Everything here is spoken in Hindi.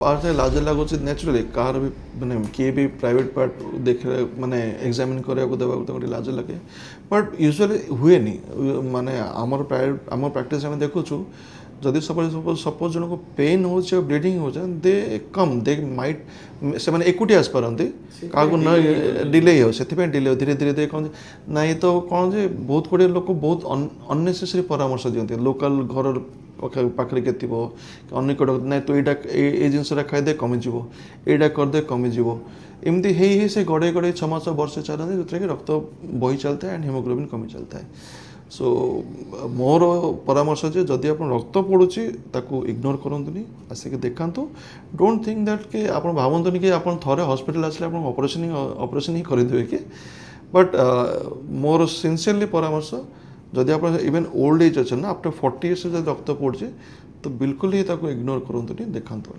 पार्ट लाज लगुच न्याचुराली कार भी मैंने किए भी प्राइवेट पार्ट देख माने एग्जामिन कराया देवा लाज लगे बट यूजुअली हुए नहीं माने आमर प्राइवेट आम प्रैक्टिस आम देखुँ जदि सपोज जन को पेन हो ब्लीडिंग हो दे कम दे माइट से मैंने एकुटी आसपारती क्या न डिले हो से डिले धीरे धीरे धीरे कौन नाई तो कौन जे बहुत गुड़े लोक बहुत अननेसेसरी परामर्श दिखती लोकल घर पाखे के अनेक ना तो ये जिनसा खाईदे कमिज यहाँ करदे कमिज एमती ही से गड़े गड़े 6 मास वर्ष चलते जो कि रक्त बही चलता है एंड हिमोग्लोबिन कमी चलता है सो मोर परामर्श जे जदि आप रक्त पड़ुची ताकू ignore करंतुनी Ashik देखांतु don't think that कि आप भावतुनि कि आप थरे हॉस्पिटल आसले आप ऑपरेशन ही करदे कि बट मोर सिंसियरली परामर्श जदि आप इवन ओल्ड एज अच्छा ना आफ्टर 40 इयर्स जब रक्त पड़े तो बिल्कुल ही ताकू इग्नोर करंतुनी देखांतु।